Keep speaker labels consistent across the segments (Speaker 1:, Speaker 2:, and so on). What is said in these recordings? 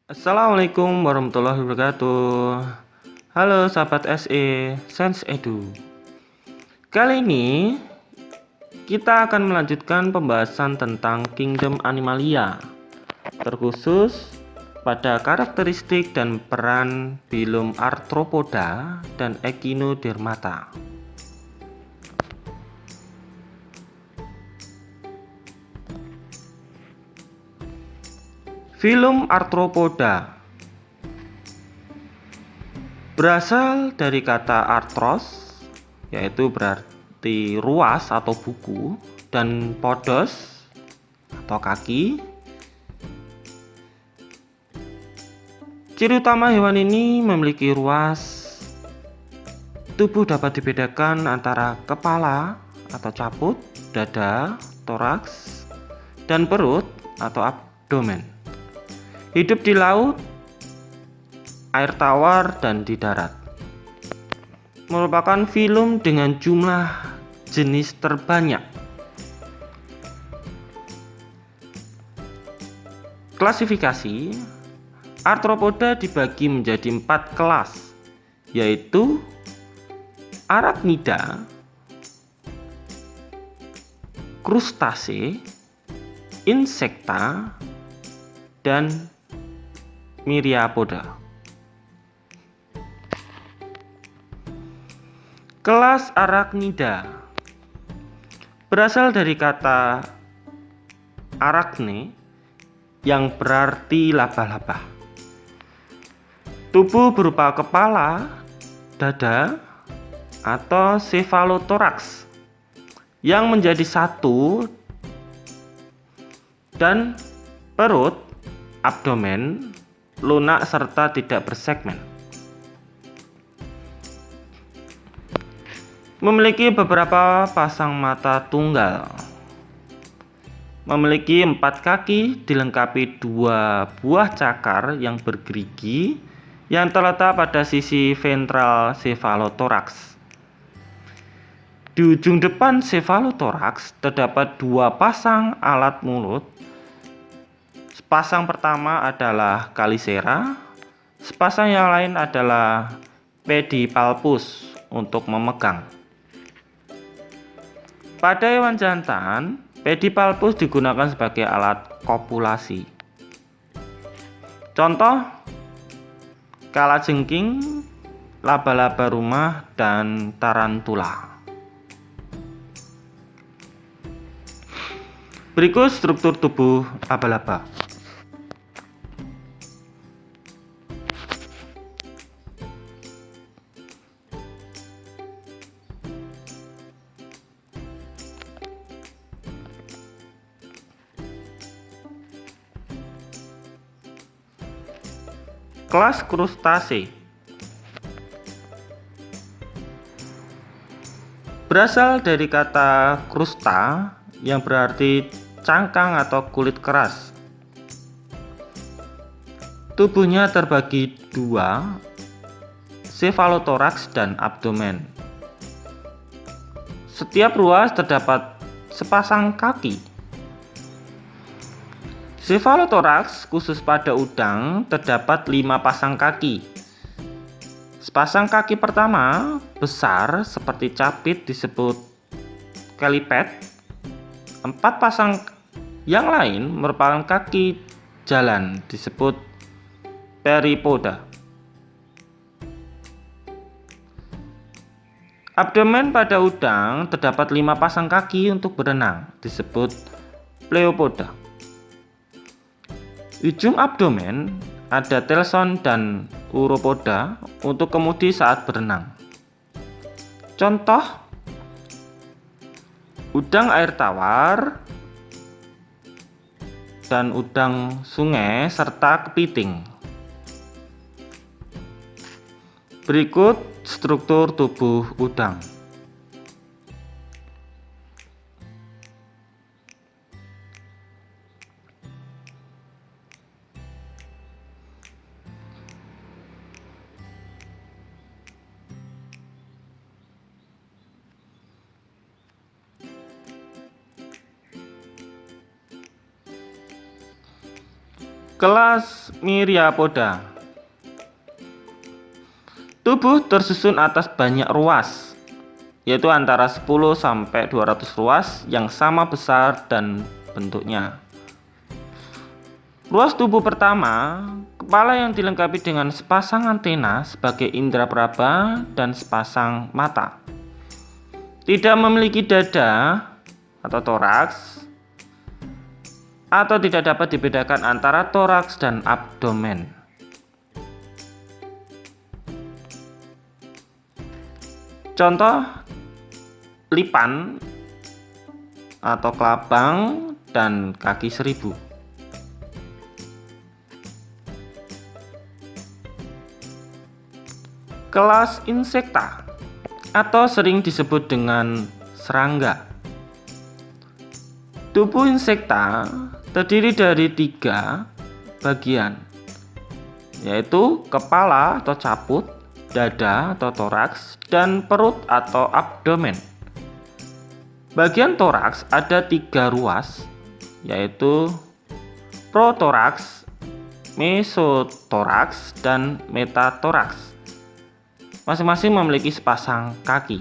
Speaker 1: Assalamualaikum warahmatullahi wabarakatuh. Halo sahabat SE, Sense Edu. Kali ini kita akan melanjutkan pembahasan tentang Kingdom Animalia, terkhusus pada karakteristik dan peran Phylum Arthropoda dan Echinodermata. Phylum Arthropoda berasal dari kata arthros, yaitu berarti ruas atau buku, dan podos atau kaki. Ciri utama hewan ini memiliki ruas tubuh, dapat dibedakan antara kepala atau caput, dada, toraks, dan perut atau abdomen. Hidup di laut, air tawar, dan di darat. Merupakan filum dengan jumlah jenis terbanyak. Klasifikasi arthropoda dibagi menjadi 4 kelas, yaitu Arachnida, Krustase, Insecta, dan Myriapoda. Kelas Arachnida berasal dari kata arachne yang berarti laba-laba. Tubuh berupa kepala, dada, atau cephalotoraks yang menjadi satu, dan perut, abdomen, lunak serta tidak bersegmen. Memiliki beberapa pasang mata tunggal. Memiliki 4 kaki dilengkapi 2 buah cakar yang bergerigi yang terletak pada sisi ventral cephalotoraks. Di ujung depan cephalotoraks terdapat 2 pasang alat mulut. Sepasang pertama adalah Calicera, sepasang yang lain adalah pedipalpus untuk memegang. Pada hewan jantan, pedipalpus digunakan sebagai alat kopulasi. Contoh: kalajengking, laba-laba rumah, dan tarantula. Berikut struktur tubuh laba-laba. Kelas Krustase berasal dari kata krusta yang berarti cangkang atau kulit keras. Tubuhnya terbagi 2, cephalotoraks dan abdomen. Setiap ruas terdapat sepasang kaki. Cephalotoraks khusus pada udang terdapat 5 pasang kaki. Sepasang kaki pertama besar seperti capit disebut caliped. 4 pasang yang lain merupakan kaki jalan disebut peripoda. Abdomen pada udang terdapat 5 pasang kaki untuk berenang disebut pleopoda. Ujung abdomen ada telson dan uropoda untuk kemudi saat berenang. Contoh: udang air tawar dan udang sungai serta kepiting. Berikut struktur tubuh udang. Kelas Myriapoda. Tubuh tersusun atas banyak ruas, yaitu antara 10 sampai 200 ruas yang sama besar dan bentuknya. Ruas tubuh pertama, kepala yang dilengkapi dengan sepasang antena sebagai indera peraba dan sepasang mata. Tidak memiliki dada atau toraks, atau tidak dapat dibedakan antara toraks dan abdomen. Contoh lipan atau kelabang dan kaki seribu. Kelas insekta atau sering disebut dengan serangga. Tubuh insekta terdiri dari 3 bagian, yaitu kepala atau caput, dada atau toraks, dan perut atau abdomen. Bagian toraks ada 3 ruas, yaitu protoraks, mesotoraks, dan metatoraks. Masing-masing memiliki sepasang kaki.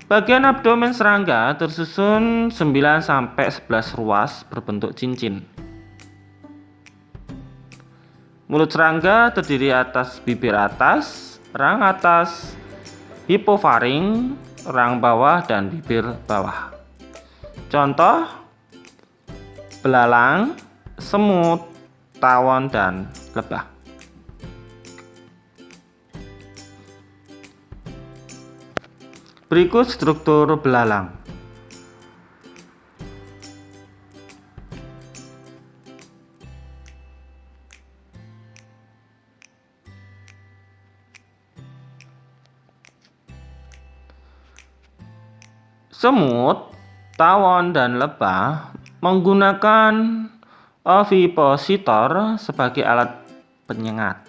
Speaker 1: Bagian abdomen serangga tersusun 9 sampai 11 ruas berbentuk cincin. Mulut serangga terdiri atas bibir atas, rang atas, hipofaring, rang bawah, dan bibir bawah. Contoh belalang, semut, tawon, dan lebah. Berikut struktur belalang. Semut, tawon, dan lebah menggunakan ovipositor sebagai alat penyengat.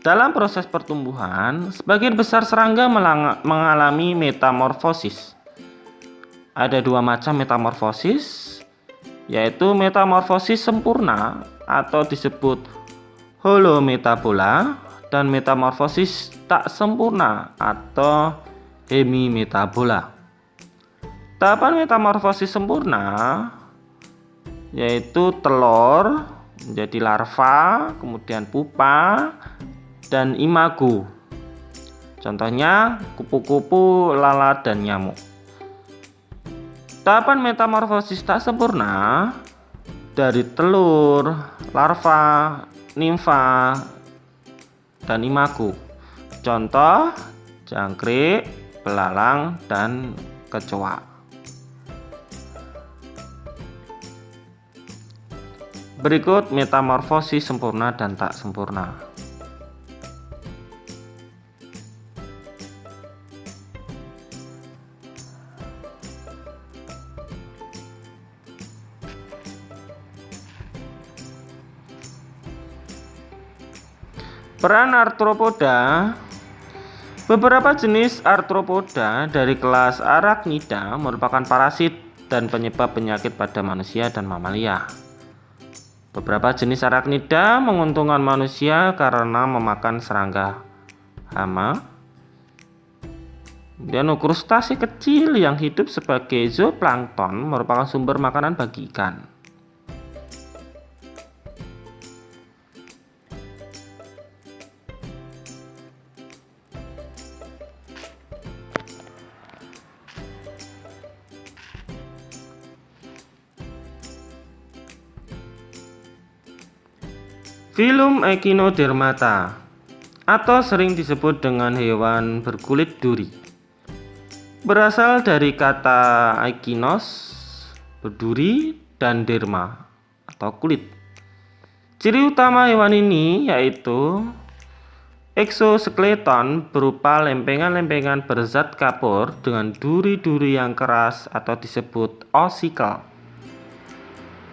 Speaker 1: Dalam proses pertumbuhan, sebagian besar serangga mengalami metamorfosis. Ada 2 macam metamorfosis, yaitu metamorfosis sempurna atau disebut holometabola, dan metamorfosis tak sempurna atau hemimetabola. Tahapan metamorfosis sempurna yaitu telur menjadi larva, kemudian pupa, dan imago. Contohnya kupu-kupu, lalat, dan nyamuk. Tahapan metamorfosis tak sempurna dari telur, larva, nimfa, dan imago. Contoh jangkrik, belalang, dan kecoa. Berikut metamorfosis sempurna dan tak sempurna. Peran arthropoda. Beberapa jenis arthropoda dari kelas Arachnida merupakan parasit dan penyebab penyakit pada manusia dan mamalia. Beberapa jenis arachnida menguntungkan manusia karena memakan serangga hama. Kemudian krustase kecil yang hidup sebagai zooplankton merupakan sumber makanan bagi ikan. Filum Echinodermata atau sering disebut dengan hewan berkulit duri berasal dari kata echinos, berduri, dan derma atau kulit. Ciri utama hewan ini yaitu exoskeleton berupa lempengan-lempengan berzat kapur dengan duri-duri yang keras atau disebut ossicle.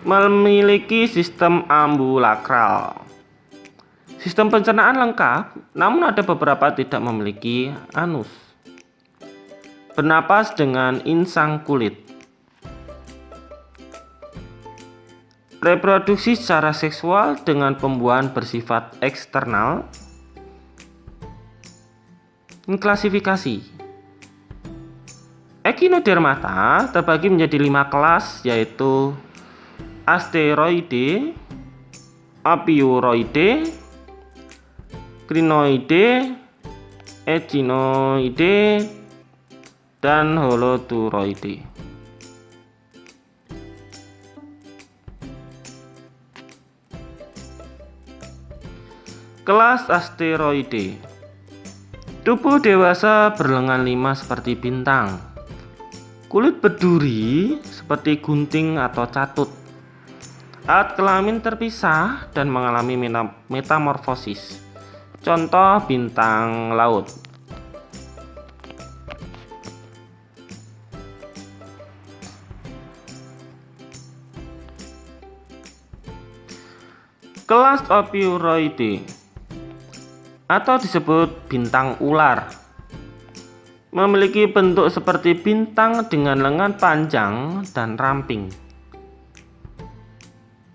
Speaker 1: Memiliki sistem ambulakral. Sistem pencernaan lengkap, namun ada beberapa tidak memiliki anus. bernapas dengan insang kulit, reproduksi secara seksual dengan pembuahan bersifat eksternal. Klasifikasi Echinodermata terbagi menjadi 5 kelas, yaitu Asteroide, Apiuroide, Crinoide, Echinoide, dan Holoturoide. Kelas Asteroide. Tubuh dewasa berlengan 5 seperti bintang. Kulit berduri seperti gunting atau catut. Alat kelamin terpisah dan mengalami metamorfosis. Contoh bintang laut. Kelas Apiuroide atau disebut bintang ular, memiliki bentuk seperti bintang dengan lengan panjang dan ramping.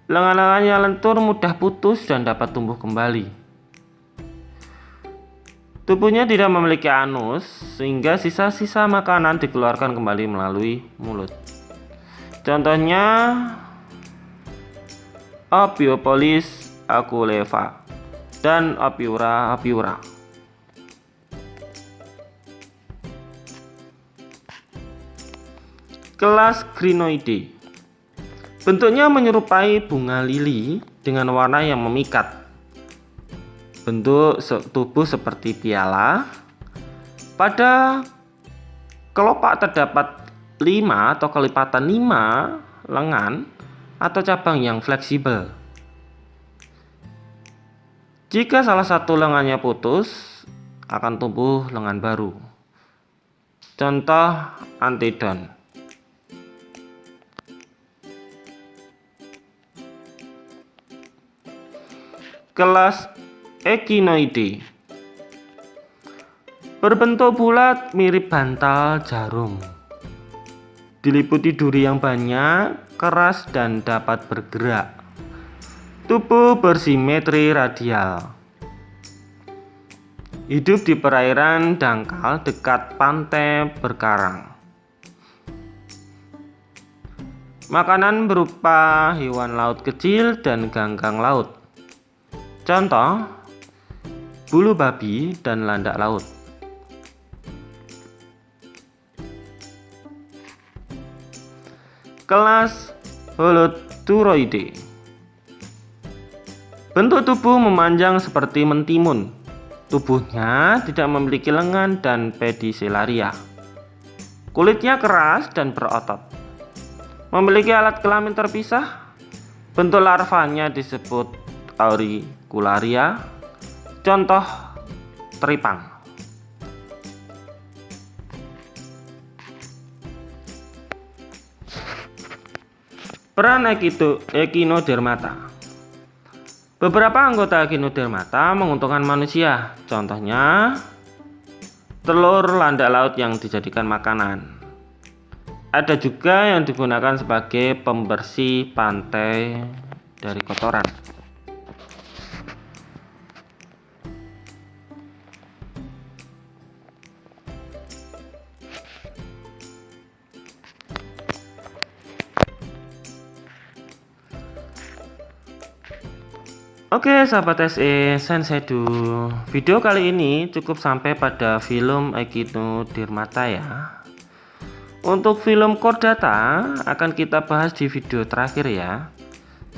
Speaker 1: Lengan-lengannya lentur, mudah putus dan dapat tumbuh kembali. Tubuhnya tidak memiliki anus, sehingga sisa-sisa makanan dikeluarkan kembali melalui mulut. Contohnya Ophiopolis aculeva dan Apiura apiura. Kelas Crinoide. Bentuknya menyerupai bunga lili dengan warna yang memikat. Bentuk tubuh seperti piala. Pada kelopak terdapat 5 atau kelipatan 5 lengan atau cabang yang fleksibel. Jika salah satu lengannya putus, akan tumbuh lengan baru. Contoh Antedon. Kelas Echinoide. Berbentuk bulat mirip bantal jarum. Diliputi duri yang banyak, keras dan dapat bergerak. Tubuh bersimetri radial. Hidup di perairan dangkal dekat pantai berkarang. Makanan berupa hewan laut kecil dan ganggang laut. Contoh, bulu babi dan landak laut. Kelas Holoturoide. Bentuk tubuh memanjang seperti mentimun. Tubuhnya tidak memiliki lengan dan pedicelaria. Kulitnya keras dan berotot. Memiliki alat kelamin terpisah. Bentuk larvanya disebut auricularia. Contoh teripang. Peran Echinodermata. Beberapa anggota Echinodermata menguntungkan manusia. Contohnya telur landak laut yang dijadikan makanan. Ada juga yang digunakan sebagai pembersih pantai dari kotoran. Oke sahabat SE Sensedu, video kali ini cukup sampai pada film Echinodermata ya. Untuk film Chordata akan kita bahas di video terakhir ya.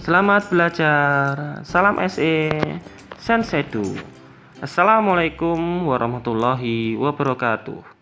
Speaker 1: Selamat belajar, salam SE Sensedu. Assalamualaikum warahmatullahi wabarakatuh.